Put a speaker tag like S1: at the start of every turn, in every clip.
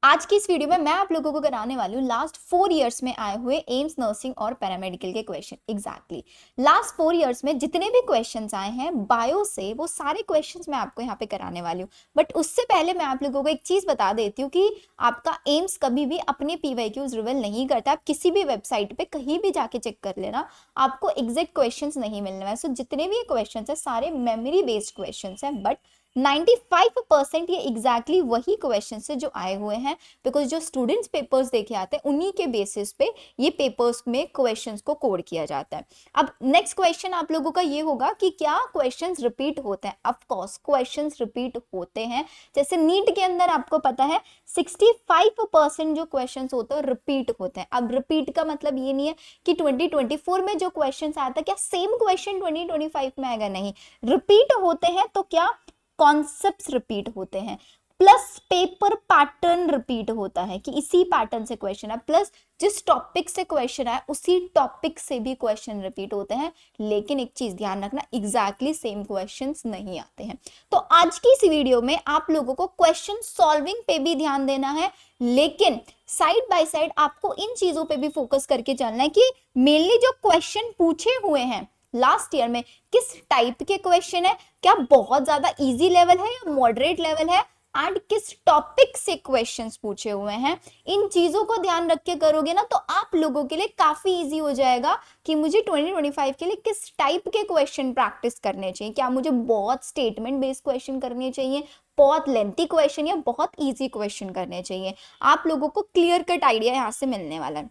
S1: आज की इस वीडियो में मैं आप लोगों को कराने वाली हूँ लास्ट 4 इयर्स में आए हुए एम्स नर्सिंग और पैरामेडिकल के क्वेश्चन। एग्जैक्टली लास्ट 4 इयर्स में जितने भी क्वेश्चंस आए हैं बायो से, वो सारे क्वेश्चंस मैं आपको यहाँ पे कराने वाली हूँ। बट उससे पहले मैं आप लोगों को एक चीज बता देती हूँ कि आपका एम्स कभी भी अपने पीवाईक्यूज रिवील नहीं करता। आप किसी भी वेबसाइट पे कहीं भी जाके चेक कर लेना, आपको एग्जैक्ट क्वेश्चन नहीं मिलने वाले। सो जितने भी क्वेश्चन है सारे मेमोरी बेस्ड क्वेश्चन है, बट 95% ये एग्जैक्टली वही क्वेश्चन है जो आए हुए हैं, बिकॉज जो स्टूडेंट्स पेपर्स देखे आते हैं उन्हीं के बेसिस पे ये पेपर्स में क्वेश्चंस को कोड किया जाता है। अब नेक्स्ट क्वेश्चन आप लोगों का ये होगा कि क्या क्वेश्चंस रिपीट होते हैं। ऑफ कोर्स क्वेश्चंस रिपीट होते हैं। जैसे नीट के अंदर आपको पता है 65% जो क्वेश्चंस होते हैं रिपीट होते हैं। अब रिपीट का मतलब ये नहीं है कि 2024 में जो क्वेश्चंस आया था क्या सेम क्वेश्चन 2025 में आएगा, नहीं। रिपीट होते हैं तो क्या कॉन्सेप्ट्स रिपीट होते हैं, प्लस पेपर पैटर्न रिपीट होता है कि इसी पैटर्न से क्वेश्चन है, प्लस जिस टॉपिक से क्वेश्चन है उसी टॉपिक से भी क्वेश्चन रिपीट होते हैं। लेकिन एक चीज ध्यान रखना, एग्जैक्टली सेम क्वेश्चंस नहीं आते हैं। तो आज की इस वीडियो में आप लोगों को क्वेश्चन सॉल्विंग पे भी ध्यान देना है, लेकिन साइड बाय साइड आपको इन चीजों पे भी फोकस करके चलना है कि मेनली जो क्वेश्चन पूछे हुए हैं लास्ट ईयर में किस टाइप के क्वेश्चन है, क्या बहुत ज्यादा इजी लेवल है या मॉडरेट लेवल है, एंड किस टॉपिक से क्वेश्चंस पूछे हुए हैं। इन चीजों को ध्यान रख के करोगे ना तो आप लोगों के लिए काफी इजी हो जाएगा कि मुझे 2025 के लिए किस टाइप के क्वेश्चन प्रैक्टिस करने चाहिए। क्या मुझे बहुत स्टेटमेंट बेस्ड क्वेश्चन करने चाहिए, बहुत लेंथी क्वेश्चन, या बहुत इजी क्वेश्चन करने चाहिए। आप लोगों को क्लियर कट आइडिया यहाँ से मिलने वाला है।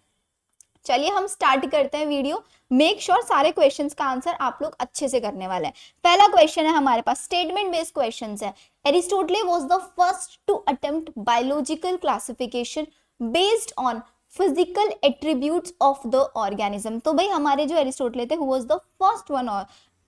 S1: चलिए हम स्टार्ट करते हैं वीडियो। मेक श्योर सारे क्वेश्चंस का आंसर आप लोग अच्छे से करने वाले हैं। पहला क्वेश्चन है हमारे पास, स्टेटमेंट बेस्ड क्वेश्चंस है। Aristotle was the first to attempt biological classification based on physical attributes of the organism. तो भाई हमारे जो एरिस्टोटल थे, who was the first one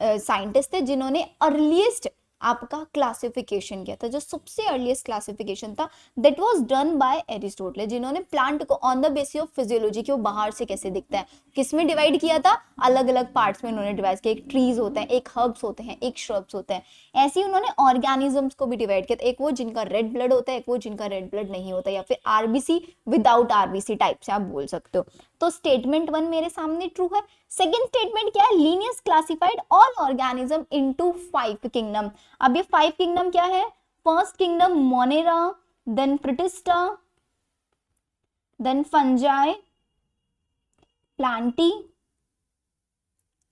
S1: scientist थे जिन्होंने अर्लीस्ट आपका क्लासिफिकेशन किया था। जो सबसे अर्लीस्ट क्लासिफिकेशन था that was done by Aristotle, जिन्होंने प्लांट को on the basis of physiology के वो बाहर से कैसे दिखता है किसमें डिवाइड किया था, अलग अलग पार्ट्स में उन्होंने डिवाइड किया। एक ट्रीज होते हैं, एक हर्ब्स होते हैं, एक श्रब्स होते हैं। ऐसे ही उन्होंने ऑर्गेनिजम्स को भी डिवाइड किया था, एक वो जिनका रेड ब्लड होता है, एक वो जिनका रेड ब्लड नहीं होता, या फिर आरबीसी विदाउट आरबीसी टाइप से आप बोल सकते हो। तो स्टेटमेंट 1 मेरे सामने ट्रू है। सेकेंड स्टेटमेंट क्या है, Linnaeus classified all organism into 5 kingdom. अब ये 5 किंगडम क्या है, first kingdom Monera, then Protista, then fungi, plantae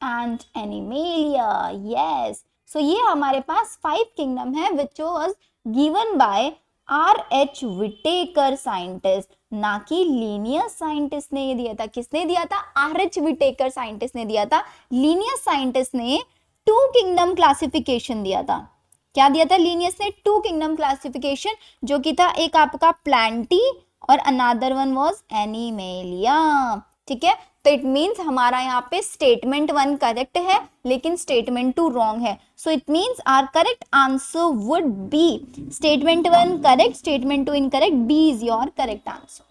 S1: and Animalia. Yes, so ये हमारे पास 5 किंगडम है which was given by R.H. Whittaker scientist, ना कि लीनियस साइंटिस्ट ने ये दिया था। किसने दिया था, R.H. विटेकर साइंटिस्ट ने दिया था। लीनियस साइंटिस्ट ने 2 किंगडम क्लासिफिकेशन दिया था। क्या दिया था लीनियस ने, 2 किंगडम क्लासिफिकेशन, जो कि था एक आपका प्लांटी और अनदर वन वाज एनिमेलिया। ठीक है, तो इट मींस हमारा यहाँ पे स्टेटमेंट 1 करेक्ट है लेकिन स्टेटमेंट 2 रॉन्ग है। So it means our correct answer would be statement 1 correct, statement 2 incorrect, B is your correct answer.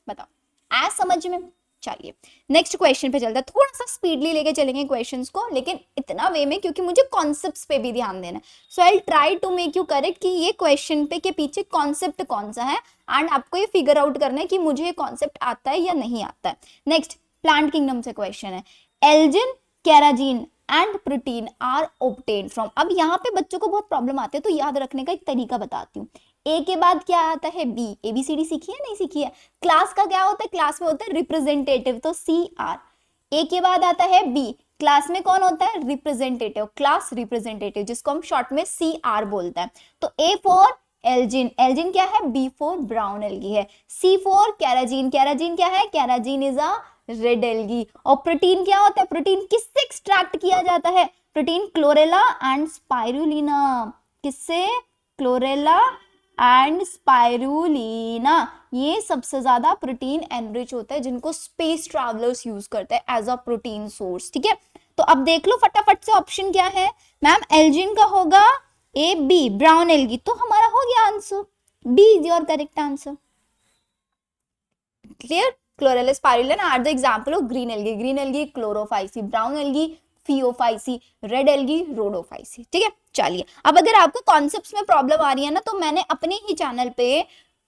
S1: बताओ, आज समझ में। चलिए नेक्स्ट क्वेश्चन पे चलता है। थोड़ा सा स्पीडली लेके चलेंगे क्वेश्चंस को, लेकिन इतना वे में क्योंकि मुझे कॉन्सेप्ट्स पे भी ध्यान देना है। So I will try to make you correct कि ये क्वेश्चन पे के पीछे कॉन्सेप्ट कौन सा है, एंड आपको ये फिगर आउट करना है कि मुझे ये कॉन्सेप्ट आता है या नहीं आता है। नेक्स्ट प्लांट किंगडम से क्वेश्चन है, algin, carrageenan and protein are obtained from. अब यहाँ पे बच्चों को बहुत प्रॉब्लम आती है, तो याद रखने का एक तरीका बताती हूँ। ए के बाद क्या आता है, बी। एबीसीडी सीखी है नहीं सीखी है। क्लास का क्या होता है, क्लास में होता है रिप्रेजेंटेटिव, तो सी आर। ए के बाद आता है बी, क्लास में कौन होता है, रिप्रेजेंटेटिव, क्लास रिप्रेजेंटेटिव, जिसको हम शॉर्ट में सी आर बोलते हैं। तो ए फॉर एल्जिन, एल्जिन क्या है, बी फॉर ब्राउन एल्गी है। सी फॉर कैराजीन, कैराजीन क्या है, कैराजीन इज अ रेड एल्गी। और प्रोटीन क्या होता है, प्रोटीन किससे एक्सट्रैक्ट किया जाता है, प्रोटीन क्लोरेला एंड स्पाइरुलिना। किससे, क्लोरेला एंड स्पाइरुलिना। ये सबसे ज्यादा प्रोटीन एनरिच होता है जिनको स्पेस ट्रैवलर्स यूज करते हैं एज अ प्रोटीन सोर्स। ठीक है, तो अब देख लो फटाफट से ऑप्शन क्या है मैम, एल्जिन का होगा ए बी, ब्राउन एल्गी, तो हमारा हो गया answer, B is your correct answer. Clear, chlorella spirulina are the example of green algae. Green algae chlorophyceae, brown algae phaeophyceae, red algae rhodophyceae. ठीक है, चलिए अब अगर आपको कॉन्सेप्ट्स में प्रॉब्लम आ रही है ना, तो मैंने अपने ही चैनल पे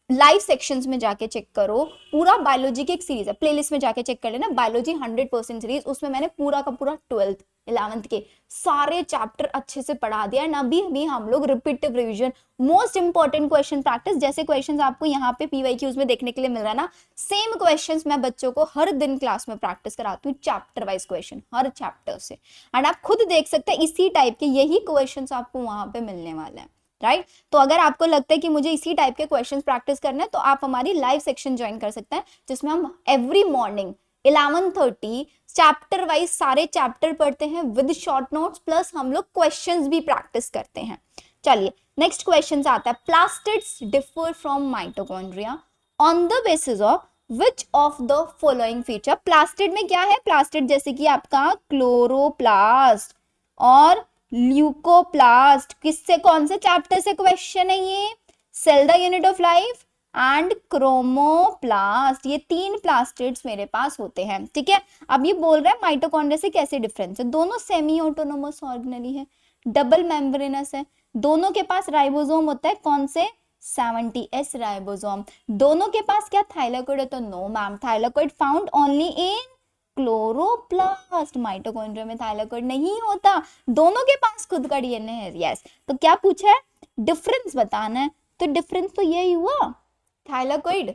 S1: लाइव सेक्शंस में जाके चेक करो, पूरा बायोलॉजी की एक सीरीज है, प्लेलिस्ट में जाके चेक कर लेना, बायोलॉजी 100% सीरीज, उसमें मैंने पूरा का पूरा 12th 11th के सारे चैप्टर अच्छे से पढ़ा दिया है। अभी भी हम लोग repetitive revision, most important question practice, जैसे क्वेश्चंस आपको यहाँ पे पीवाईक्यूज में देखने के लिए मिल रहा है ना, सेम क्वेश्चंस मैं बच्चों को हर दिन क्लास में प्रैक्टिस कराती हूँ, चैप्टर वाइज क्वेश्चन हर चैप्टर से, एंड आप खुद देख सकते हैं इसी टाइप के यही क्वेश्चंस आपको वहां पे मिलने वाले हैं, राइट। तो अगर आपको लगता है कि मुझे इसी टाइप के क्वेश्चंस प्रैक्टिस करना है तो आप हमारी लाइव सेक्शन ज्वाइन कर सकते हैं, जिसमें हम एवरी मॉर्निंग 11:30 चैप्टर वाइज सारे चैप्टर पढ़ते हैं विद शॉर्ट नोट्स, प्लस हम लोग क्वेश्चंस भी प्रैक्टिस करते हैं। चलिए नेक्स्ट क्वेश्चन आता है, plastids differ from mitochondria on the basis of which of the following feature. Plastid में क्या है, प्लास्टिड जैसे कि आपका क्लोरोप्लास्ट और ल्यूकोप्लास्ट, किससे कौन से चैप्टर से क्वेश्चन है ये, cell the unit of life and chromoplast, ये 3 प्लास्टिड्स मेरे पास होते हैं, ठीक है। अब ये बोल रहा है माइटोकॉन्ड्रिया से कैसे डिफरेंस है, दोनों सेमी ऑटोनोमस ऑर्गेनेली है, डबल मेम्ब्रेनस है, दोनों के पास राइबोसोम होता है, कौन से 70S राइबोसोम, दोनों के पास क्या थाइलाकोइड है, तो no ma'am, thylakoid found only in chloroplast, mitochondria में थाइलाकोइड नहीं होता, दोनों के पास खुद का डीएनए है, यस। तो क्या पूछा है, डिफरेंस बताना है, तो डिफरेंस तो यही हुआ, थाइलाकोइड,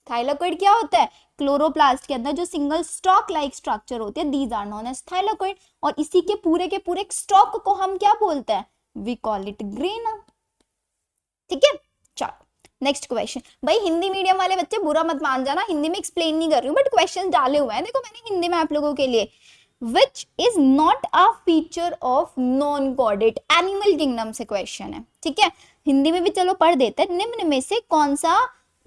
S1: थाइलाकोइड क्या होता है, क्लोरोप्लास्ट के अंदर जो सिंगल स्टॉक लाइक स्ट्रक्चर होती है, these are known as thylakoid, और इसी के पूरे स्टॉक को हम क्या बोलते हैं, वी कॉल इट ग्रेन, ठीक है। चलो नेक्स्ट क्वेश्चन, भाई हिंदी मीडियम वाले बच्चे बुरा मत मान जाना, हिंदी में एक्सप्लेन नहीं कर रही हूँ बट क्वेश्चन डाले हुए हैं, देखो मैंने हिंदी में आप लोगों के लिए, विच is not a feature of non chordate animal kingdom से क्वेश्चन है, ठीक है, हिंदी में भी चलो पढ़ देते हैं, निम्न में से कौन सा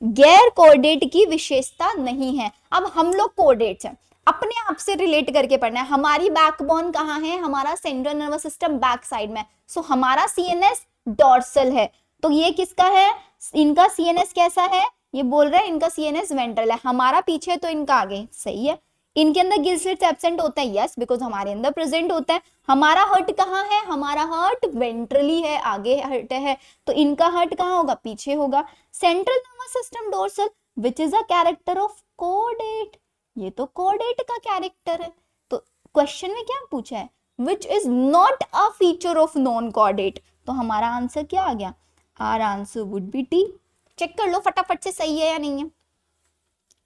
S1: गैर कोऑर्डिनेट की विशेषता नहीं है। अब हम लोग कोऑर्डिनेट्स हैं, अपने आप से रिलेट करके पढ़ना है, हमारी बैकबोन कहाँ है, हमारा central nervous system back side में, सो हमारा सीएनएस डॉर्सल है, तो ये किसका है, इनका सीएनएस कैसा है, ये बोल रहा है इनका सीएनएस वेंट्रल है, हमारा पीछे तो इनका आगे, सही है। इनके अंदर गिल स्लिट्स एब्सेंट होता है, यस, बिकॉज हमारे अंदर प्रेजेंट होता है। हमारा हर्ट कहाँ है, हमारा हर्ट वेंट्रली है, आगे हर्ट है, तो इनका हर्ट कहाँ होगा, पीछे होगा। Central nervous system dorsal which is a character of coordinate, ये तो कोऑर्डिनेट का कैरेक्टर है, तो क्वेश्चन में क्या पूछा है, which is not a feature of non coordinate, तो हमारा आंसर क्या आ गया, our answer would be T. Check कर लो फटाफट से सही है या नहीं है,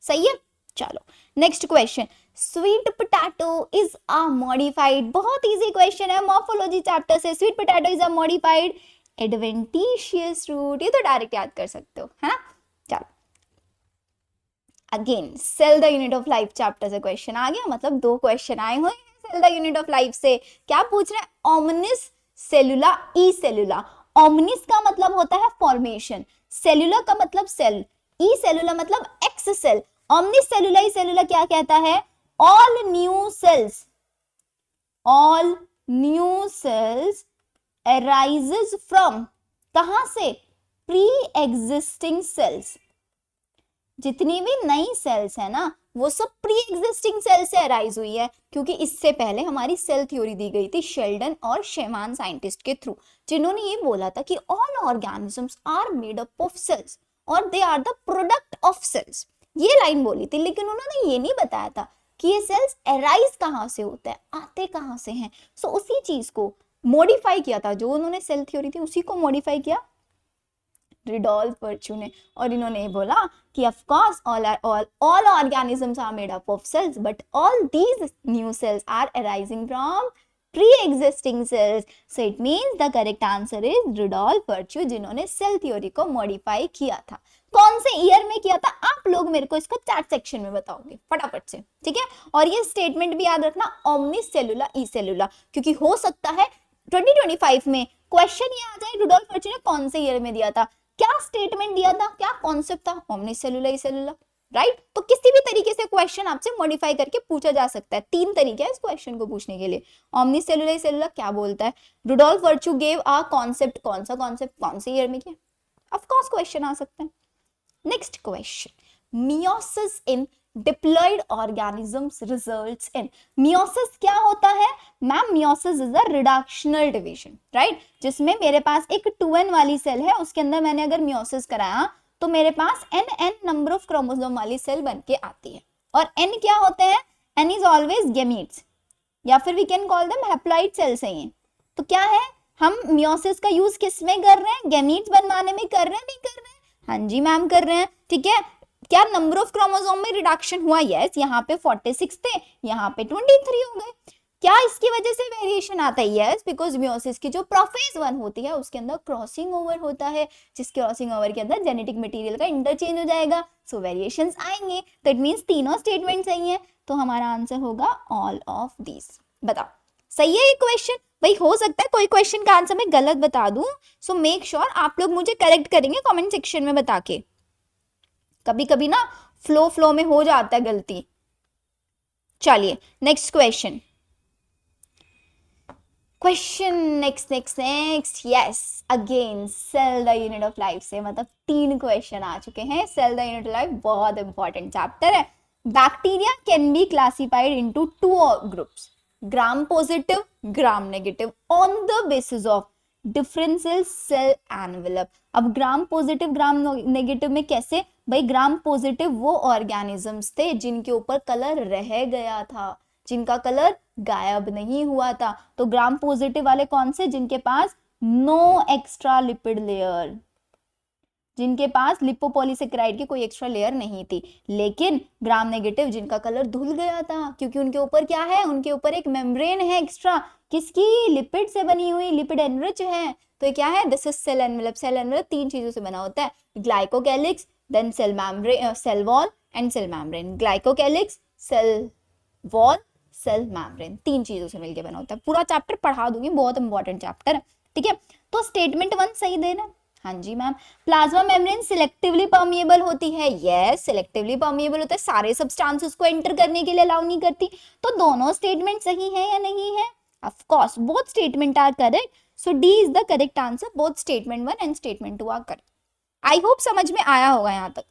S1: सही है। चलो next question, sweet potato is a modified, बहुत इजी क्वेश्चन है मॉर्फोलॉजी चैप्टर से, sweet potato is a modified adventitious root, ये तो डायरेक्ट याद कर सकते हो, है ना। चलो again cell the unit of life chapter से क्वेश्चन आ गया, मतलब 2 क्वेश्चन आए हुए हैं cell the unit of life से। क्या पूछ रहे हैं, ओमनिस सेलुला ई सेलुला, ओमनिस का मतलब होता है फॉर्मेशन, सेलुलर का मतलब सेल, ई सेलुलर मतलब एक्स सेल, ओमनिस सेलुला ई सेलुलर क्या कहता है, all new sales, all new sales arises from, कहां से, प्री एग्जिस्टिंग सेल्स, जितनी भी नई सेल्स है ना वो सब प्री एग्जिस्टिंग सेल से अराइज हुई है, क्योंकि इससे पहले हमारी सेल थ्योरी दी गई थी शेल्डन और शेमान साइंटिस्ट के थ्रू, जिन्होंने ये बोला था कि all organisms are made up of cells और they are the product of cells, ये लाइन बोली थी, लेकिन उन्होंने ये नहीं बताया था कि ये सेल्स अराइज कहाँ से होता है, आते कहाँ से हैं। सो उसी चीज को मॉडिफाई किया था, जो उन्होंने सेल थ्योरी थी उसी को मॉडिफाई किया रिडोल्फ वर्च्यू ने, और इन्होंने ये बोला कि of course all organisms are made up of cells but all these new cells are arising from pre-existing cells, so it means the correct answer is Rudolf Virchow, जिन्होंने सेल थ्योरी को modify किया था। कौन से year में किया था, आप लोग मेरे को इसको चैट सेक्शन में बताओगे फटाफट से, ठीक है। और ये स्टेटमेंट भी याद रखना, ओमनिस सेलुला ई सेलुला, क्योंकि हो सकता है 2025 में क्वेश्चन ये आ जाए रुडोल्फ वर्च्यू ने कौन से ईयर में दिया था, क्या स्टेटमेंट दिया था, क्या कॉन्सेप्ट था, ओमनिस सेलुला ई सेलुला, राइट। तो किसी भी तरीके से क्वेश्चन आपसे मॉडिफाई करके पूछा जा सकता है, 3 तरीके हैं इस क्वेश्चन को पूछने के लिए। ओमनिस सेलुला ई सेलुला क्या बोलता है, Rudolf Virchow gave a concept, कौन सा कॉन्सेप्ट, कौन से ईयर में किया, ऑफ कोर्स क्वेश्चन आ सकता है। Next question, meiosis in diploid organisms results in, meiosis क्या होता है ma'am, meiosis is a reductional division, right, जिसमें मेरे पास एक 2n वाली सेल है, उसके अंदर मैंने अगर मियोसिस कराया तो मेरे पास एन नंबर ऑफ क्रोमोसोम वाली सेल बन के आती है। और एन क्या होते हैं? एन इज ऑलवेज गैमीट्स, या फिर we can call them haploid cells हैं ये। तो क्या है, हम मियोसिस का यूज किस में कर रहे हैं? गैमीट्स बनवाने में कर रहे हैं, नहीं कर रहे हैं? हाँ जी मैम कर रहे हैं, ठीक है। क्या नंबर ऑफ क्रोमोसोम में रिडक्शन हुआ? यस, यहाँ पे 46 थे, यहाँ पे 23 हो गए। क्या इसकी वजह से वेरिएशन आता है? यस, बिकॉज मियोसिस की जो प्रोफेज 1 होती है उसके अंदर क्रॉसिंग ओवर होता है, जिस क्रॉसिंग ओवर के अंदर जेनेटिक मटेरियल का इंटरचेंज हो जाएगा, सो वेरिएशंस आएंगे। तो इट मींस तीनों स्टेटमेंट सही है, तो हमारा आंसर होगा ऑल ऑफ दीज। बताओ सही है ये क्वेश्चन? भाई हो सकता है कोई क्वेश्चन का आंसर मैं गलत बता दूं, सो मेक श्योर आप लोग मुझे करेक्ट करेंगे कमेंट सेक्शन में बता के। कभी कभी ना फ्लो में हो जाता है गलती। चलिए next question, next yes again cell the unit of life से, मतलब 3 क्वेश्चन आ चुके हैं। सेल द यूनिट ऑफ लाइफ बहुत इंपॉर्टेंट चैप्टर है। Bacteria can be classified into 2 groups, gram positive, gram negative, on the basis of differential cell envelope. अब ग्राम पॉजिटिव ग्राम नेगेटिव में कैसे? भाई ग्राम पॉजिटिव वो ऑर्गेनिजम्स थे जिनके ऊपर कलर रह गया था, जिनका कलर गायब नहीं हुआ था। तो ग्राम पॉजिटिव वाले कौन से? जिनके पास नो एक्स्ट्रा लिपिड लेयर, जिनके पास लिपोपॉलीसेकेराइड की कोई एक्स्ट्रा लेयर नहीं थी। लेकिन ग्राम नेगेटिव जिनका कलर धुल गया था, क्योंकि उनके ऊपर क्या है? उनके ऊपर एक मेम्ब्रेन है एक्स्ट्रा, किसकी? लिपिड से बनी हुई, लिपिड एनरिच है। तो ये क्या है? This is cell envelope. Cell envelope 3 चीजों से बना होता है, glycocalyx, then cell membrane, cell wall and cell membrane. Glycocalyx, cell wall, cell membrane, 3 चीजों से मिलकर बना होता है। पूरा चैप्टर पढ़ा दूंगी, बहुत इंपॉर्टेंट चैप्टर है, ठीक है। तो स्टेटमेंट 1 सही देना। हाँ जी ma'am. Plasma membrane selectively permeable होती है, यस सिलेक्टिवली परमिएबल होता है, सारे सब्सटेंसेस को एंटर करने के लिए अलाउ नहीं करती। तो दोनों स्टेटमेंट सही है या नहीं है? Of course both statement are correct, so D is the correct answer. Both statement 1 and statement 2 are correct. I hope समझ में आया होगा यहां तक,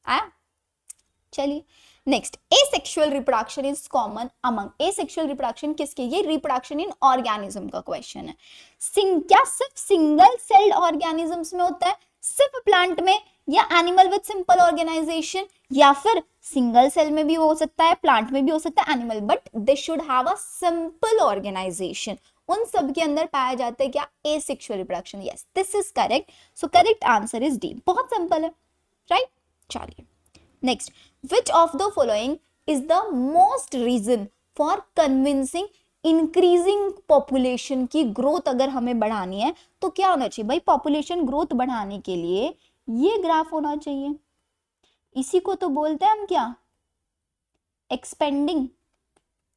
S1: आया? चलिए next, asexual reproduction is common among. Asexual reproduction किसके? ये रिप्रोडक्शन इन ऑर्गेनिज्म का क्वेश्चन है। क्या सिर्फ सिंगल सेल्ड ऑर्गेनिजम्स में होता है? सिर्फ प्लांट में, या एनिमल विद सिंपल ऑर्गेनाइजेशन, या फिर सिंगल सेल में भी हो सकता है, प्लांट में भी हो सकता है animal, but they should have a simple organisation. उन सब के अंदर पाया जाता है क्या? Asexual reproduction. Yes this is correct, so correct answer is D. बहुत सिंपल है, राइट? चलिए next, which of the following is the most reason for convincing increasing population की ग्रोथ अगर हमें बढ़ानी है तो क्या होना चाहिए? भाई पॉपुलेशन ग्रोथ बढ़ाने के लिए ये ग्राफ होना चाहिए, इसी को तो बोलते हैं हम क्या? एक्सपेंडिंग,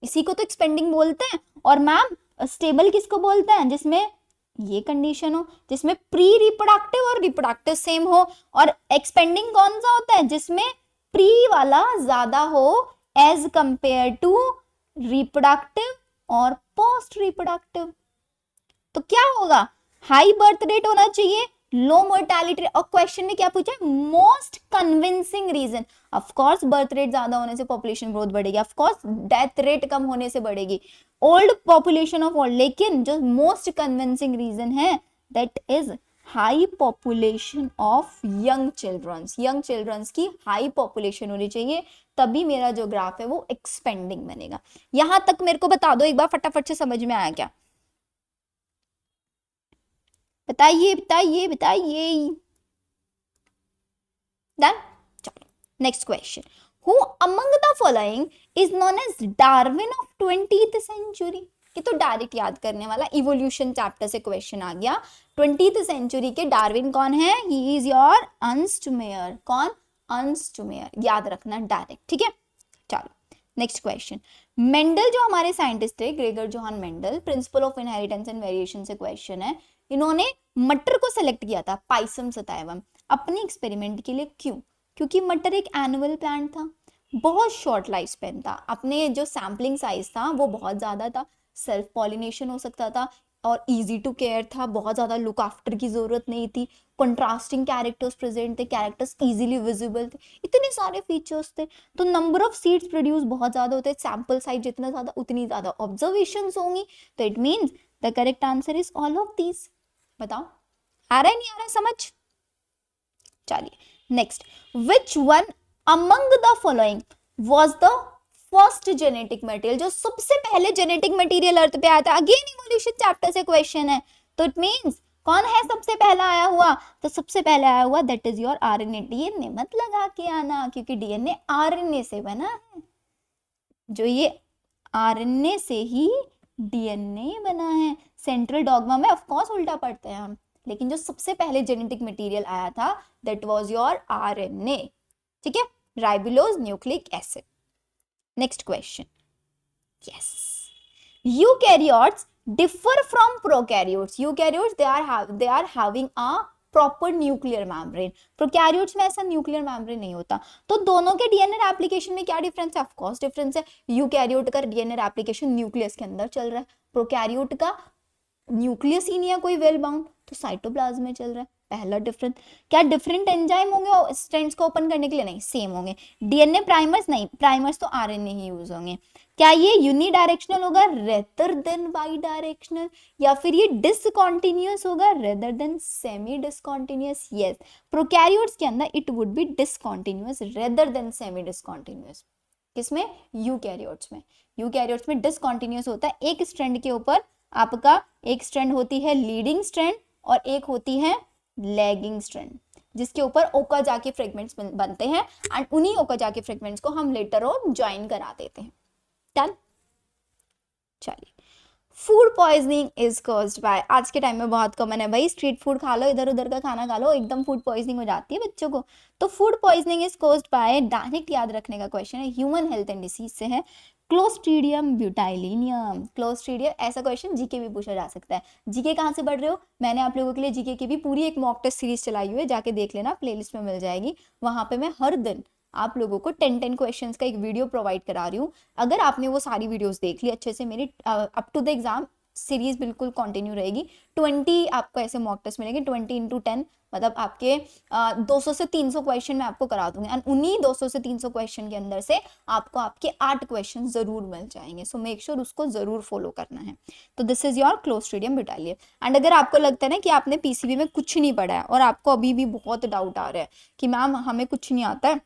S1: इसी को तो एक्सपेंडिंग बोलते हैं। और मैम स्टेबल किसको बोलते हैं? जिसमें ये कंडीशन हो, जिसमें प्री रिप्रोडक्टिव और रिप्रोडक्टिव सेम हो। और एक्सपेंडिंग कौन सा होता है? जिसमें प्री वाला ज्यादा हो एज कंपेयर टू रिप्रोडक्टिव और पोस्ट रिप्रोडक्टिव। तो क्या होगा? हाई बर्थ रेट होना चाहिए, लो मोर्टेलिटी। और क्वेश्चन में क्या पूछा है? Most convincing reason. Of course birth rate ज्यादा होने से पॉपुलेशन ग्रोथ बढ़ेगी, ऑफ कोर्स डेथ रेट कम होने से बढ़ेगी, ओल्ड पॉपुलेशन ऑफ ओल्ड। लेकिन जो मोस्ट कन्विंसिंग रीजन है that is high population of young childrens. Young childrens की हाई पॉपुलेशन होनी चाहिए, तभी मेरा जो ग्राफ है वो एक्सपेंडिंग बनेगा। यहां तक मेरे को बता दो एक बार, फटाफट से समझ में आया क्या? बताइए बताइए बताइए। डन? चलो next question, who among the following is known as Darwin of 20th century? ये तो डायरेक्ट याद करने वाला, इवोल्यूशन चैप्टर से क्वेश्चन आ गया। 20th सेंचुरी के डार्विन कौन है? He is your Ernst Mayr. कौन? अर्नस्ट मेयर, याद रखना डायरेक्ट, ठीक है। चलो नेक्स्ट क्वेश्चन, मेंडल जो हमारे साइंटिस्ट थे, Gregor Johan Mendel, principle of inheritance and variation से क्वेश्चन है। इन्होंने मटर को सेलेक्ट किया था, पाइसम सताइवम, अपने एक्सपेरिमेंट के लिए। क्यों? क्योंकि मटर एक एनुअल प्लांट था, बहुत शॉर्ट लाइफ स्पेन था, अपने जो सैम्पलिंग साइज था वो बहुत ज्यादा था, सेल्फ पॉलिनेशन हो सकता था और इजी टू केयर था, बहुत ज्यादा लुक आफ्टर की जरूरत नहीं थी, कंट्रास्टिंग कैरेक्टर्स प्रेजेंट थे, कैरेक्टर्स इजीली विजिबल थे, इतने सारे फीचर्स थे। तो नंबर ऑफ सीड्स प्रोड्यूस बहुत ज्यादा होते हैं, सैंपल साइज जितना ज्यादा उतनी ज्यादा ऑब्जर्वेशंस होंगी। तो it means the correct answer is all of these. बताओ आ रहा है नहीं आ रहा है समझ? चलिए next, which one among the following was the first genetic material, जो सबसे पहले जेनेटिक मटेरियल अर्थ पे आया था। अगेन इवोल्यूशन चैप्टर से क्वेश्चन है, तो इट मींस कौन है सबसे पहला आया हुआ, तो सबसे पहले आया हुआ that is your RNA. DNA मत लगा के आना, क्योंकि डीएनए आरएनए से बना है, जो ये आरएनए से ही डीएनए बना है। सेंट्रल डॉगमा में ऑफ कोर्स उल्टा पढ़ते हैं हम, लेकिन जो सबसे पहले जेनेटिक मटेरियल आया था दैट वाज योर आरएनए, ठीक है, राइबोलोज nucleic acid. Next question, yes, eukaryotes differ from prokaryotes. Eukaryotes they are having a proper nuclear membrane. Prokaryotes में ऐसा न्यूक्लियर मेम्ब्रेन नहीं होता। तो दोनों के डीएनए एप्लीकेशन में क्या डिफरेंस है? ऑफ कोर्स डिफरेंस है। यूकैरियोट का डीएनए एप्लीकेशन न्यूक्लियस के अंदर चल रहा है, प्रोकैरियोट का न्यूक्लियस ही नहीं है कोई वेल बाउंड, तो साइटोप्लाज्म में चल रहा है। पहला डिफरेंस। क्या डिफरेंट एंजाइम होंगे स्ट्रैंड्स को ओपन करने के लिए? नहीं, सेम होंगे। डीएनए प्राइमर्स नहीं, प्राइमर्स तो आरएनए ही यूज होंगे। क्या ये यूनिडायरेक्शनल होगा रेदर देन बाई डायरेक्शनल, या फिर ये डिसकंटिन्यूअस होगा rather than semi discontinuous? Yes, prokaryotes के अंदर it would be discontinuous rather than semi discontinuous. किसमें? यूकैरियोट्स में। यूकैरियोट्स में डिसकंटिन्यूअस होता है, एक स्ट्रैंड के ऊपर आपका एक स्ट्रैंड होती है लीडिंग स्ट्रैंड और एक होती है लैगिंग स्ट्रैंड, जिसके ऊपर ओकाजाकी फ्रेगमेंट्स बनते हैं एंड उन्हीं ओकाजाकी फ्रेगमेंट्स को हम लेटर ऑन ज्वाइन करा देते हैं। डन। चलिए, food poisoning is caused by, आज के टाइम में बहुत कॉमन है भाई, स्ट्रीट फूड खा लो, इधर उधर का खाना खा लो, एकदम फूड पॉइजनिंग हो जाती है बच्चों को। तो food poisoning is caused by, direct याद रखने का क्वेश्चन है, ह्यूमन हेल्थ एंड डिसीज से है, क्लोस्ट्रीडियम ब्यूटाइलिनियम। क्लोस्ट्रीडियम, ऐसा क्वेश्चन जीके भी पूछा जा सकता है। जीके कहाँ से पढ़ रहे हो? मैंने आप लोगों के लिए जीके की भी पूरी एक मॉक टेस्ट सीरीज चलाई हुई है, जाके देख लेना, प्लेलिस्ट में मिल जाएगी। वहां पे मैं हर दिन आप लोगों को 10 क्वेश्चंस का एक वीडियो प्रोवाइड करा रही हूँ। अगर आपने वो सारी वीडियोस देख ली अच्छे से, मेरी up to the exam series बिल्कुल कंटिन्यू रहेगी। 20 आपको ऐसे मॉक टेस्ट मिलेंगे, 20x10, मतलब आपके 200 से 300 क्वेश्चन मैं आपको करा दूंगी एंड उन्हीं 200 से 300 क्वेश्चन के अंदर से आपको आपके 8 क्वेश्चन जरूर मिल जाएंगे। सो मेक श्योर उसको जरूर फॉलो करना है। तो this is your Clostridium butylicum. And अगर आपको लगता है ना कि आपने पीसीबी में कुछ नहीं पढ़ा है और आपको अभी भी बहुत डाउट आ रहा है कि मैम हमें कुछ नहीं आता है,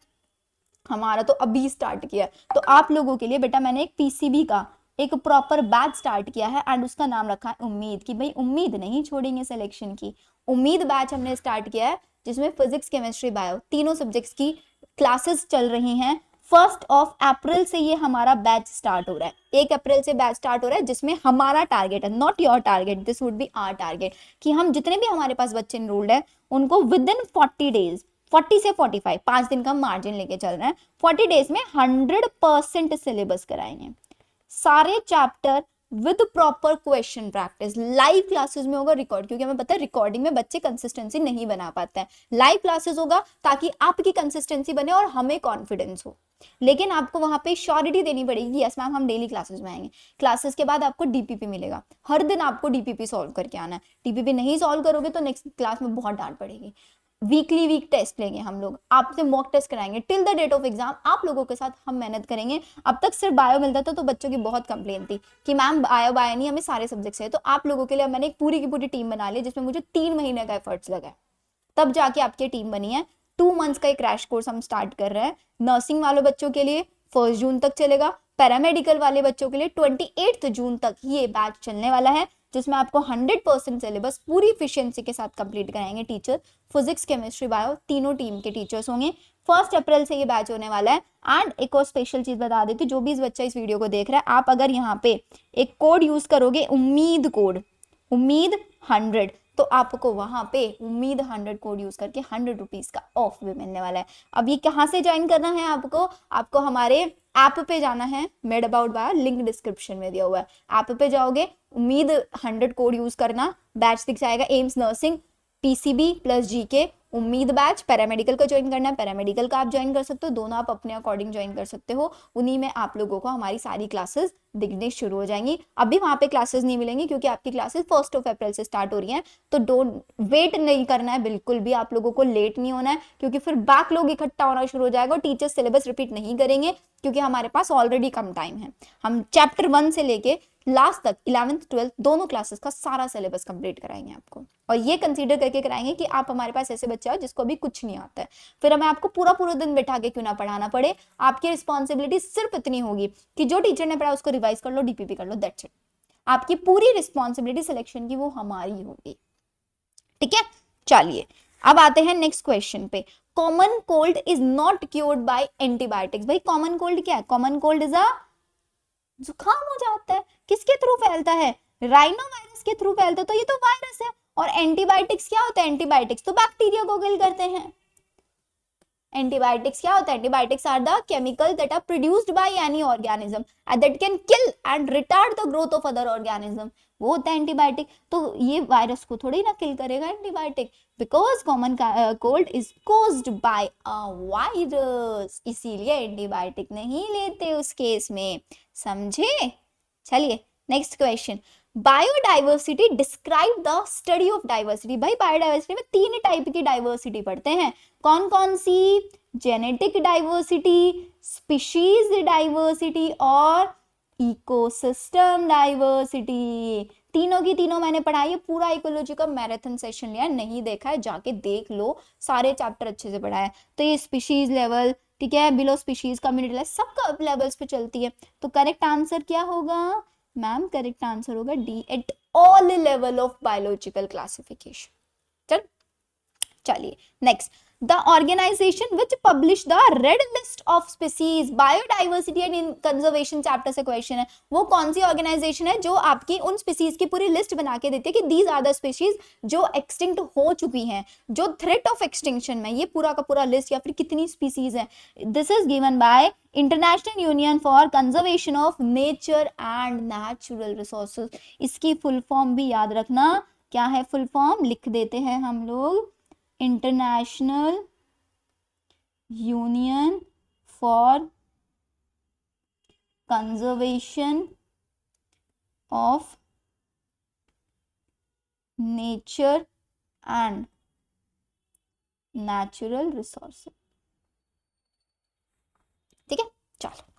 S1: हमारा तो अभी स्टार्ट किया, तो आप लोगों के लिए बेटा मैंने एक पीसीबी का एक प्रॉपर बैच स्टार्ट किया है एंड उसका नाम रखा है उम्मीद, कि भाई उम्मीद नहीं छोड़ेंगे सिलेक्शन की। उम्मीद बैच हमने स्टार्ट किया है, जिसमें फिजिक्स केमिस्ट्री बायो तीनों सब्जेक्ट्स की क्लासेस चल रही हैं। 1 अप्रैल से ये हमारा बैच स्टार्ट हो रहा है, 1 अप्रैल से बैच स्टार्ट हो रहा है, जिसमें हमारा टारगेट है, not your target, this would be our target, कि हम जितने भी हमारे पास बच्चे इनरोल्ड है उनको विद इन 40 डेज, 40 से 45, 5 दिन का मार्जिन लेके चल रहे हैं, 40 डेज में 100% सिलेबस कराएंगे, सारे chapter with proper question practice. Live classes में होगा रिकॉर्ड, क्योंकि हमें पता है रिकॉर्डिंग में बच्चे कंसिस्टेंसी नहीं बना पाते हैं। लाइव क्लासेस होगा ताकि आपकी कंसिस्टेंसी बने और हमें कॉन्फिडेंस हो, लेकिन आपको वहां पे श्योरिटी देनी पड़ेगी, यस मैम हम डेली क्लासेस में आएंगे। क्लासेस के बाद आपको डीपीपी मिलेगा, हर दिन आपको डीपीपी सॉल्व करके आना है। डीपीपी नहीं सॉल्व करोगे तो नेक्स्ट क्लास में बहुत डांट पड़ेगी। वीकली टेस्ट लेंगे हम लोग, आपसे मॉक टेस्ट कराएंगे till the date of exam, आप लोगों के साथ हम मेहनत करेंगे। अब तक सिर्फ बायो मिलता था तो बच्चों की बहुत कंप्लेन थी कि मैम बायो नहीं, हमें सारे सब्जेक्ट्स है। तो आप लोगों के लिए मैंने एक पूरी की पूरी टीम बना ली, जिसमें मुझे 3 महीने का एफर्ट्स लगा है, तब जाके आपकी टीम बनी है। 2 मंथ्स का एक क्रैश कोर्स हम स्टार्ट कर रहे हैं नर्सिंग वाले बच्चों के लिए, 1 जून तक चलेगा। पैरामेडिकल वाले बच्चों के लिए 28 जून तक ये बैच चलने वाला है, जिसमें आपको 100% सिलेबस पूरी इफिशियंसी के साथ कंप्लीट कराएंगे टीचर। फिजिक्स केमिस्ट्री बायो तीनों टीम के टीचर्स होंगे। 1 अप्रैल से ये बैच होने वाला है। एंड एक और स्पेशल चीज बता देती हूँ, जो भी इस बच्चा इस वीडियो को देख रहा है, आप अगर यहाँ पे एक कोड यूज करोगे, उम्मीद कोड, उम्मीद 100, तो आपको वहां पे उम्मीद 100 कोड यूज करके 100 रुपीज का ऑफ भी मिलने वाला है। अब ये कहाँ से ज्वाइन करना है आपको हमारे ऐप पे जाना है, made about by, link description में दिया हुआ है। ऐप पे जाओगे, उम्मीद 100 कोड यूज करना, बैच दिख जाएगा, AIIMS nursing PCB plus GK उम्मीद बैच। पैरामेडिकल का ज्वाइन करना है, पैरामेडिकल का आप ज्वाइन कर सकते हो, दोनों आप अपने अकॉर्डिंग ज्वाइन कर सकते हो। उन्हीं में आप लोगों को हमारी सारी क्लासेस दिखने शुरू हो जाएंगी। अभी वहां पे क्लासेस नहीं मिलेंगी क्योंकि आपकी क्लासेस 1 अप्रैल से स्टार्ट हो रही हैं, तो डोंट वेट नहीं करना है, बिल्कुल भी आप लोगों को लेट नहीं होना है, क्योंकि फिर बैकलॉग इकट्ठा होना शुरू हो जाएगा और टीचर्स सिलेबस रिपीट नहीं करेंगे, क्योंकि हमारे पास ऑलरेडी कम टाइम है। हम चैप्टर 1 से लेके लास्ट तक 11th 12th दोनों क्लासेस का सारा सिलेबस कंप्लीट कराएंगे आपको, और ये कंसीडर करके कराएंगे कि आप हमारे पास ऐसे बच्चे हो जिसको अभी कुछ नहीं आता है, फिर हमें आपको पूरा पूरा दिन बैठा के क्यों ना पढ़ाना पड़े। आपकी रिस्पॉन्सिबिलिटी सिर्फ इतनी होगी कि जो टीचर ने पढ़ा उसको रिवाइज कर लो, डीपीपी कर लो, दैट्स इट। आपकी पूरी रिस्पॉन्सिबिलिटी सिलेक्शन की वो हमारी होगी, ठीक है। चलिए अब आते हैं नेक्स्ट क्वेश्चन पे। Common cold is not cured by antibiotics. भाई कॉमन कोल्ड क्या है? कॉमन कोल्ड इज अ, जुकाम हो जाता है, किसके थ्रू फैलता है? राइनो वायरस के थ्रू फैलता है, तो ये तो वायरस है। और एंटीबायोटिक्स क्या होता है? एंटीबायोटिक्स तो बैक्टीरिया को किल करते हैं। एंटीबायोटिक्स क्या होता है? Antibiotics are the chemical that are produced by any organism and that can kill and retard the growth of other organism, वो होता है एंटीबायोटिक। तो ये वायरस को थोड़ी ना किल करेगा antibiotic, because common cold is caused by a virus, इसीलिए एंटीबायोटिक नहीं लेते उस केस में, समझे। चलिए next question. Biodiversity describe the study of diversity. भाई बायोडाइवर्सिटी में 3 टाइप की डाइवर्सिटी पढ़ते हैं, कौन कौन सी? जेनेटिक डाइवर्सिटी, स्पीशीज डाइवर्सिटी और इकोसिस्टम डाइवर्सिटी। तीनों की तीनों मैंने पढ़ाई है, पूरा इकोलॉजी का मैराथन सेशन लिया, नहीं देखा है जाके देख लो, सारे चैप्टर अच्छे से पढ़ा है। तो ये स्पीशीज लेवल, ठीक है, बिलो स्पीशीज, कम्युनिटी लेवल, सब लेवल्स पे चलती है। तो करेक्ट आंसर क्या होगा मैम? करेक्ट आंसर होगा D, at all level of biological classification. चल चलिए next. The organisation which publish the red list of species, biodiversity and conservation chapter से क्वेश्चन है। वो कौन सी ऑर्गेनाइजेशन है जो आपकी उन स्पीसीज की पूरी लिस्ट बना के देती है कि दीज आर द स्पीसीज जो एक्सटिंक्ट हो चुकी हैं, जो थ्रेट ऑफ एक्सटिंक्शन में, ये पूरा का पूरा लिस्ट या फिर कितनी स्पीसीज है। This is given by international union for conservation of nature and natural resources. इसकी फुल फॉर्म भी याद रखना, क्या है फुल फॉर्म? लिख देते हैं हम लोग, international union for conservation of nature and natural resources, ठीक है। चलो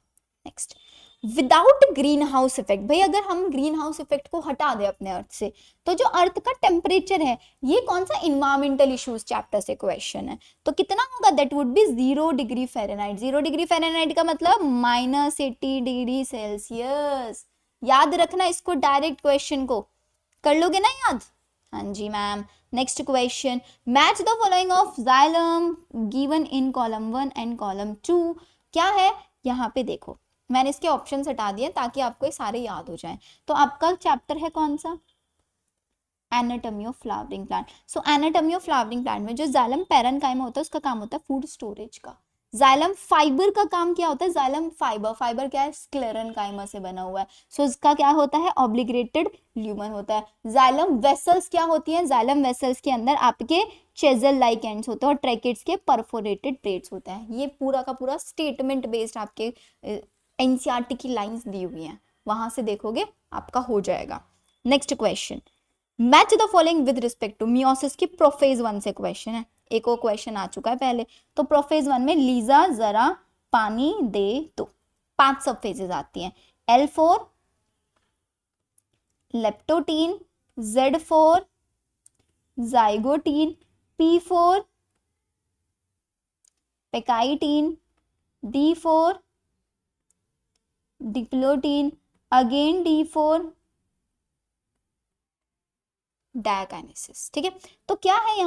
S1: next. Without green house effect. भाई अगर हम ग्रीन हाउस इफेक्ट को हटा दें अपने अर्थ से, तो जो अर्थ का टेम्परेचर है, ये कौन सा इन्वायरमेंटल इश्यूज चैप्टर से क्वेश्चन है, तो कितना होगा? That would be 0 degree Fahrenheit. 0 degree Fahrenheit का मतलब -80 डिग्री सेल्सियस। याद रखना इसको, डायरेक्ट क्वेश्चन को कर लोगे ना याद? हाँ जी ma'am. Next question. Match the following of xylem given in column 1 and column 2। क्या है यहाँ पे? देखो मैंने इसके ऑप्शन हटा दिए ताकि आपको ये सारे याद हो जाएं। तो आपका चैप्टर है कौन सा? Anatomy of flowering plant. So anatomy of flowering plant में जो जाइलम पैरेन्काइमा होता है उसका काम होता है फूड स्टोरेज का। जाइलम फाइबर का काम क्या होता है? जाइलम फाइबर, फाइबर क्या है? स्क्लेरेनकाइमा से बना हुआ है। सो इसका क्या होता है? ऑब्लिगेटेड ल्यूमन होता है। जाइलम वेसल्स क्या होती हैं? जाइलम वेसल्स के अंदर आपके चेजल लाइक एंड्स होते हैं और ट्रैकेट्स के परफोरेटेड प्लेट्स होते हैं। ये पूरा का पूरा स्टेटमेंट बेस्ड आपके एनसीईआरटी की लाइंस दी हुई हैं, वहां से देखोगे आपका हो जाएगा। Next question. Match the following with respect to meiosis की प्रोफेज 1 से क्वेश्चन है। एक और क्वेश्चन आ चुका है पहले। तो प्रोफेज 1 में लीजा जरा पानी दे दो, 5 सब फेजेस आती हैं। L4 leptotene, Z4 zygotene, P4 पेकाइटीन, D4 diplotene, again D4 diakinesis, ठीक है। तो क्या है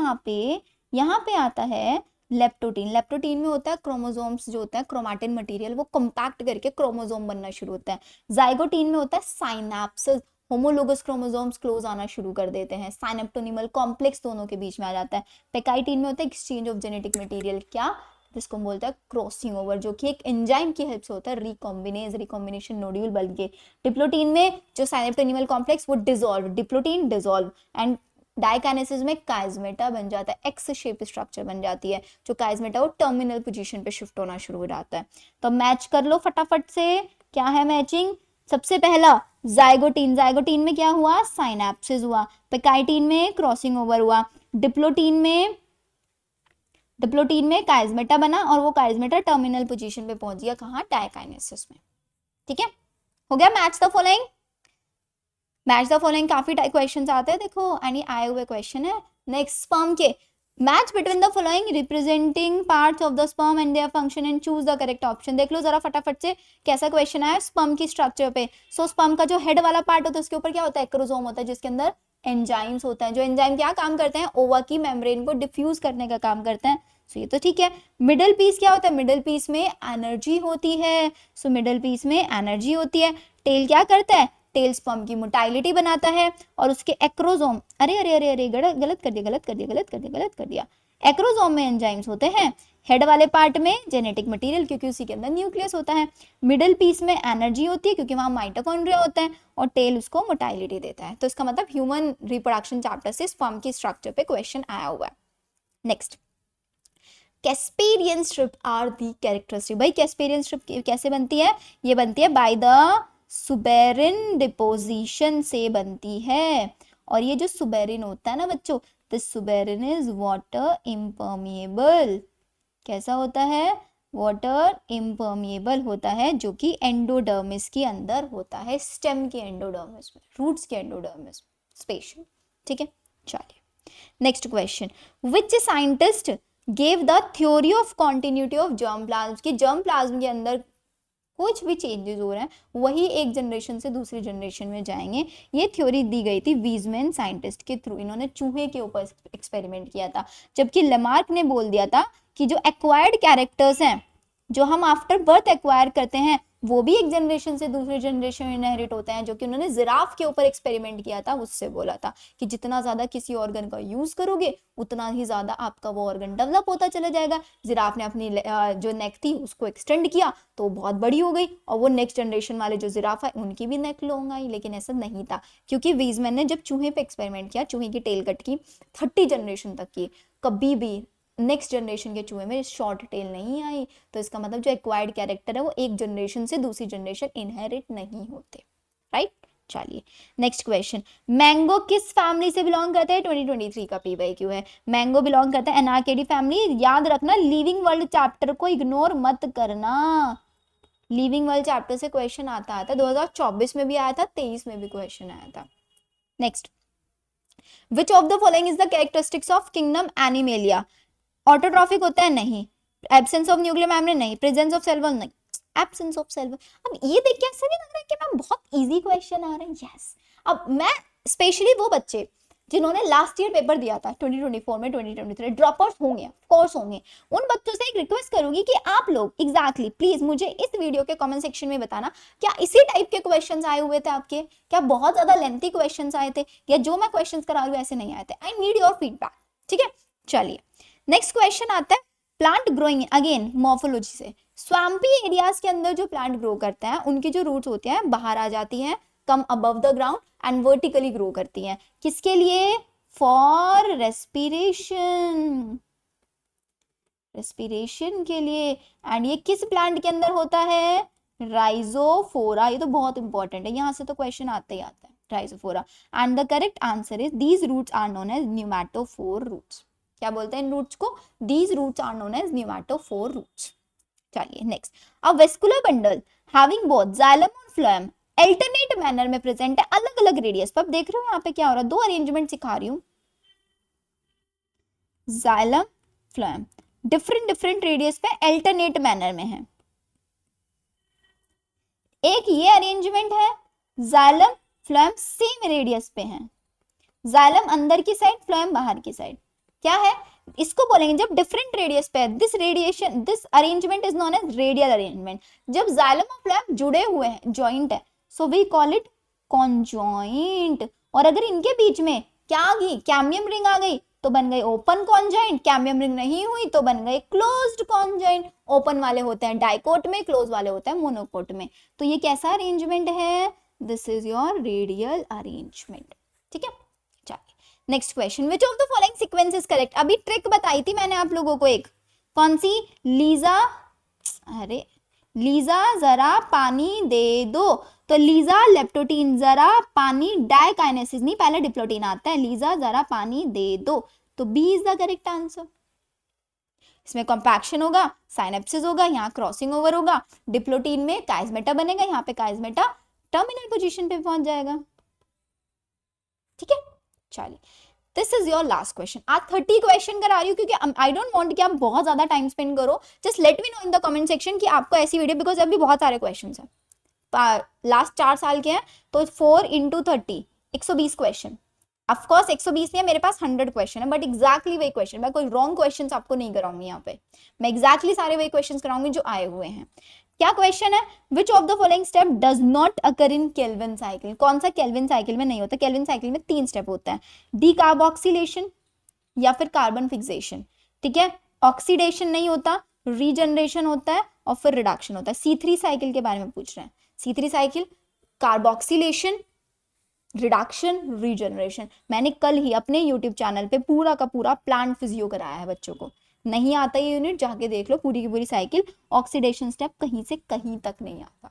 S1: यहाँ पे आता है लेप्टोटीन। लेप्टोटीन में होता है क्रोमोसोम्स जो होता है क्रोमैटिन मटेरियल, वो कंपैक्ट करके क्रोमोसोम बनना शुरू होता है। जाइगोटीन में होता है साइनेप्सिस, होमोलोगस क्रोमोसोम्स क्लोज आना शुरू कर देते हैं, साइनेप्टोनिमल कॉम्प्लेक्स दोनों के बीच में आ जाता है। पेकाइटीन में होता है एक्सचेंज ऑफ जेनेटिक मटेरियल, क्या जिसको बोलता है क्रॉसिंग ओवर, जो कि एक एंजाइम की हेल्प से होता है, रिकॉम्बिनेज, रिकॉम्बिनेशन नोड्यूल बन के। डिप्लोटीन में जो साइनेप्टोनिमल कॉम्प्लेक्स वो dissolve, diplotene dissolve, and diakinesis में काइजमेटा बन जाता है, एक्स शेप स्ट्रक्चर बन जाती है। जो काइजमेटा वो टर्मिनल पोजीशन पे शिफ्ट होना शुरू हो जाता है। तो मैच कर लो फटाफट से, क्या है मैचिंग? सबसे पहला जाइगोटीन, जाइगोटीन में क्या हुआ? साइनेप्सिस हुआ। पेकाइटीन में क्रॉसिंग ओवर हुआ। डिप्लोटीन में काइजमेटा बना और वो काइजमेटा टर्मिनल पोजीशन पे पहुंच गया, कहाँ? डाइकाइनेसिस में, ठीक है। हो गया match the following. Match the following काफी क्वेश्चन आते हैं, देखो यानी आए हुए क्वेश्चन है। नेक्स्ट स्पर्म के match between the following representing parts of the sperm and their function and choose the correct option. देख लो जरा फटाफट से कैसा क्वेश्चन आया स्पर्म की स्ट्रक्चर पे। सो स्पर्म का जो हेड वाला पार्ट होता है उसके ऊपर क्या होता है, एक्रोसोम होता है, जिसके अंदर एंजाइम्स होता है। जो एंजाइम क्या काम करते हैं, ओवा की मेम्ब्रेन को डिफ्यूज करने का काम करते हैं। सो ये तो ठीक है। मिडल पीस क्या होता है, मिडल पीस में एनर्जी होती है। सो मिडल पीस में एनर्जी होती है। टेल क्या करता है, टेल स्पर्म की मोटाइलिटी बनाता है और उसके एक्रोसोम, अरे अरे अरे अरे गलत कर दिया, गलत कर दिया, गलत कर दिया, गलत कर दिया। एक्रोसोम में एंजाइम्स होते हैं, हेड वाले पार्ट में जेनेटिक मटेरियल क्योंकि उसी के अंदर न्यूक्लियस होता है। मिडिल पीस में एनर्जी होती है क्योंकि वहां माइटोकॉन्ड्रिया होता है और टेल उसको मोटाइलिटी देता है। तो इसका मतलब ह्यूमन रिप्रोडक्शन चैप्टर से स्पर्म की स्ट्रक्चर पे क्वेश्चन आया हुआ है। Next, Casparian strip are the characteristic. भाई कैस्पेरियन स्ट्रिप कैसे बनती है, ये बनती है बाय द सुबेरिन डिपोजिशन से बनती है। और ये जो सुबेरिन होता है ना बच्चों, this suberin is water impermeable. कैसा होता है, वाटर इम्पर्मिएबल होता है, जो कि एंडोडर्मिस के अंदर होता है, स्टेम के एंडोडर्मिस में, रूट्स के एंडोडर्मिस स्पेशल। ठीक है, चलिए next question, which scientist gave the theory of continuity of germ plasm. की जर्म प्लाज्म के अंदर कुछ भी चेंजेस हो रहे हैं वही एक जनरेशन से दूसरी जनरेशन में जाएंगे। ये थ्योरी दी गई थी वीजमैन साइंटिस्ट के थ्रू। इन्होंने चूहे के ऊपर एक्सपेरिमेंट किया था, जबकि लेमार्क ने बोल दिया था कि जो एक्वायर्ड कैरेक्टर्स हैं, जो हम आफ्टर बर्थ एक्वायर करते हैं, वो भी एक जनरेशन से दूसरी जनरेशन में इनहेरिट होते हैं। जो कि उन्होंने जिराफ के ऊपर एक्सपेरिमेंट किया था, उससे बोला था कि जितना ज्यादा किसी ऑर्गन का यूज करोगे उतना ही ज्यादा आपका वो ऑर्गन डेवलप होता चला जाएगा। जिराफ ने अपनी जो नेक थी उसको एक्सटेंड किया तो बहुत बड़ी हो गई, और वो नेक्स्ट जनरेशन वाले जो जिराफ है उनकी भी नेक लॉन्ग आई। लेकिन ऐसा नहीं था, क्योंकि वीजमैन ने जब चूहे पे एक्सपेरिमेंट किया, चूहे की टेल कट की 30 जनरेशन तक की, कभी भी नेक्स्ट जनरेशन के चूहे में शॉर्ट टेल नहीं आई। तो इसका मतलब जो एक्वायर्ड कैरेक्टर है वो एक जनरेशन से दूसरी जनरेशन इनहेरिट नहीं होते, राइट। चलिए नेक्स्ट क्वेश्चन, मैंगो किस फैमिली से बिलोंग करता है, 2023 का PYQ है। मैंगो बिलोंग करता है एनार्केडी फैमिली। याद रखना लिविंग वर्ल्ड चैप्टर को इग्नोर मत करना, लिविंग वर्ल्ड चैप्टर से क्वेश्चन आता 2024 में भी आया था, 23 में भी क्वेश्चन आया था। नेक्स्ट, which of the following is the characteristics of kingdom Animalia. Autotrophic होता है, नहीं। एब्सेंस ऑफ न्यूक्लियर मेम्ब्रेन, नहीं। प्रेजेंस ऑफ सेल वॉल, नहीं। Absence of cell wall. अब ये देख के ऐसा नहीं लग रहा है कि मैम बहुत इजी क्वेश्चन आ रहे हैं, यस। अब मैं स्पेशली वो बच्चे जिन्होंने लास्ट ईयर पेपर दिया था 2024 में, 2023 ड्रॉप आउट होंगे, कोर्स होंगे, उन बच्चों से एक रिक्वेस्ट करूंगी कि आप लोग एग्जैक्टली प्लीज मुझे इस वीडियो के कमेंट सेक्शन में बताना, क्या इसी टाइप के क्वेश्चंस आए हुए थे आपके, क्या बहुत ज्यादा लेंथी क्वेश्चंस आए थे, या जो मैं क्वेश्चंस करा रही हूँ ऐसे नहीं आए थे। आई नीड योर फीडबैक, ठीक है। चलिए नेक्स्ट क्वेश्चन आता है, प्लांट ग्रोइंग, अगेन मॉर्फोलॉजी से। स्वैम्पी एरियाज के अंदर जो प्लांट ग्रो करते हैं उनकी जो रूट्स होती हैं बाहर आ जाती हैं, come above the ground and vertically grow करती हैं। किसके लिए, फॉर रेस्पिरेशन, रेस्पिरेशन के लिए। एंड ये किस प्लांट के अंदर होता है, राइजोफोरा। ये तो बहुत इंपॉर्टेंट है, यहां से तो क्वेश्चन आता ही आता है, rhizophora. And the correct answer is these roots are known as pneumatophore roots. क्या बोलते हैं इन रूट्स को, these roots are known as pneumatophore roots. चलिए next, a vascular bundle having both xylem और फ्लोएम अल्टरनेट मैनर में present है अलग अलग रेडियस पर। अब देख रहे हो यहाँ पे क्या हो रहा है, दो अरेंजमेंट सिखा रही हूँ, xylem phloem different different radius पे अल्टरनेट मैनर में है। एक ये अरेंजमेंट है, जाइलम फ्लोएम सेम रेडियस पे है, जाइलम अंदर की साइड, फ्लोएम बाहर की साइड। क्या है, इसको बोलेंगे जब डिफरेंट रेडियस पे है, this radiation, this arrangement is known as radial arrangement. जब जाइलम और फ्लोएम जुड़े हुए हैं, जॉइंट है, so we call it conjoint. और अगर इनके बीच में क्या आ गई, कैम्बियम रिंग आ गई, तो बन गई ओपन कॉन्जॉइंट। कैम्बियम रिंग नहीं हुई तो बन गए क्लोज्ड कॉन्जॉइंट। ओपन वाले होते हैं डाइकोट में, क्लोज वाले होते हैं मोनोकोट में। तो ये कैसा अरेंजमेंट है, this is your radial arrangement, ठीक है। Next question, which of the following sequence is correct. अभी ट्रिक बताई थी मैंने आप लोगों को एक, कौन सी, लीजा, अरे लीजा जरा पानी दे दो, तो लीजा लेप्टोटीन, जरा पानी डायकाइनेसिस नहीं, पहले डिप्लोटीन आता है, लीजा जरा पानी दे दो, तो B is the correct answer. इसमें कॉम्पैक्शन होगा, साइनेप्सिस होगा, यहाँ क्रॉसिंग ओवर होगा, डिप्लोटीन में काइजमेटा बनेगा, यहाँ पे काइजमेटा टर्मिनल पोजीशन पे पहुंच जाएगा। ठीक है, चलिए this is your last question. आज 30 क्वेश्चन करा रही हूँ क्योंकि आई डोंट वांट कि आप बहुत ज्यादा टाइम स्पेंड करो। Just let me know in the comment section कि आपको ऐसी वीडियो, बिकॉज अभी बहुत सारे क्वेश्चन हैं, लास्ट 4 साल के हैं, तो 4 इंटू 30 120 क्वेश्चन। ऑफकोर्स 120 नहीं है, मेरे पास 100 क्वेश्चन है, बट एग्जैक्टली वही क्वेश्चन, मैं कोई रॉन्ग क्वेश्चन आपको नहीं कराऊंगी यहाँ पे, मैं एग्जैक्टली सारे वही क्वेश्चन कराऊंगी जो आए हुए हैं। क्या क्वेश्चन है? विच of the following step does not occur in Calvin cycle? कौन सा केल्विन साइकिल में नहीं होता? केल्विन साइकिल में 3 स्टेप होता है, डीकार्बोक्सिलेशन या फिर कार्बन फिक्सेशन, ठीक है, ऑक्सीडेशन नहीं होता, रीजनरेशन होता है और फिर रिडक्शन होता है। C3 साइकिल के बारे में पूछ रहे हैं। C3 cycle, carboxylation, reduction, regeneration. मैंने कल ही अपने YouTube चैनल पे पूरा का पूरा प्लांट फिजियो कराया है बच्चों को, नहीं आता ये यूनिट जाके देख लो, पूरी की पूरी साइकिल, ऑक्सीडेशन स्टेप कहीं से कहीं तक नहीं आता,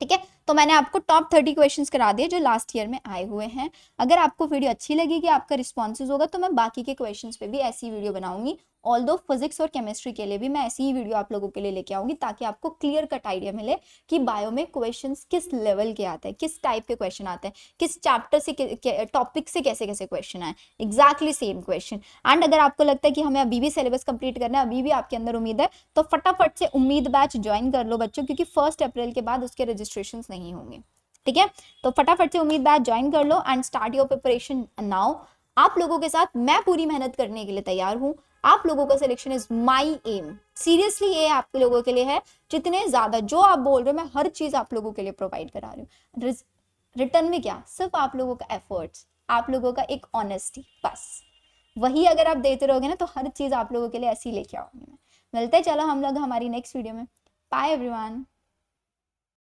S1: ठीक है। तो मैंने आपको टॉप 30 क्वेश्चंस करा दिए जो लास्ट ईयर में आए हुए हैं। अगर आपको वीडियो अच्छी लगेगी, आपका रिस्पॉन्सेज होगा, तो मैं बाकी के क्वेश्चंस पे भी ऐसी वीडियो बनाऊंगी। ऑल्दो फिजिक्स और केमिस्ट्री के लिए भी मैं ऐसी ही वीडियो आप लोगों के लिए लेके आऊंगी, ताकि आपको क्लियर कट आइडिया मिले कि बायो में क्वेश्चंस किस लेवल के आते हैं, किस टाइप के क्वेश्चन आते हैं, किस चैप्टर से, टॉपिक से कैसे कैसे क्वेश्चन आए, एग्जैक्टली सेम क्वेश्चन। एंड अगर आपको लगता है कि हमें अभी भी सिलेबस कंप्लीट करना है, अभी भी आपके अंदर उम्मीद है, तो फटाफट से उम्मीद बैच ज्वाइन कर लो बच्चों, क्योंकि 1 अप्रैल के बाद उसके रजिस्ट्रेशन नहीं होंगे, ठीक है। तो फटाफट से उम्मीद बैच ज्वाइन कर लो and start your preparation now. आप लोगों के साथ मैं पूरी मेहनत करने के लिए तैयार हूं। आप लोगों का selection is my aim, seriously ये आप लोगों के लिए है। जितने ज्यादा जो आप बोल रहे हो, मैं हर चीज आप लोगों के लिए प्रोवाइड करा रही हूँ। रिटर्न में क्या, सिर्फ आप लोगों का एफर्ट्स, आप लोगों का एक ऑनेस्टी, बस वही अगर आप देते रहोगे ना, तो हर चीज आप लोगों के लिए ऐसी लेके आऊंगी मैं। मिलते चलो हम लोग हमारी नेक्स्ट वीडियो में। Bye everyone.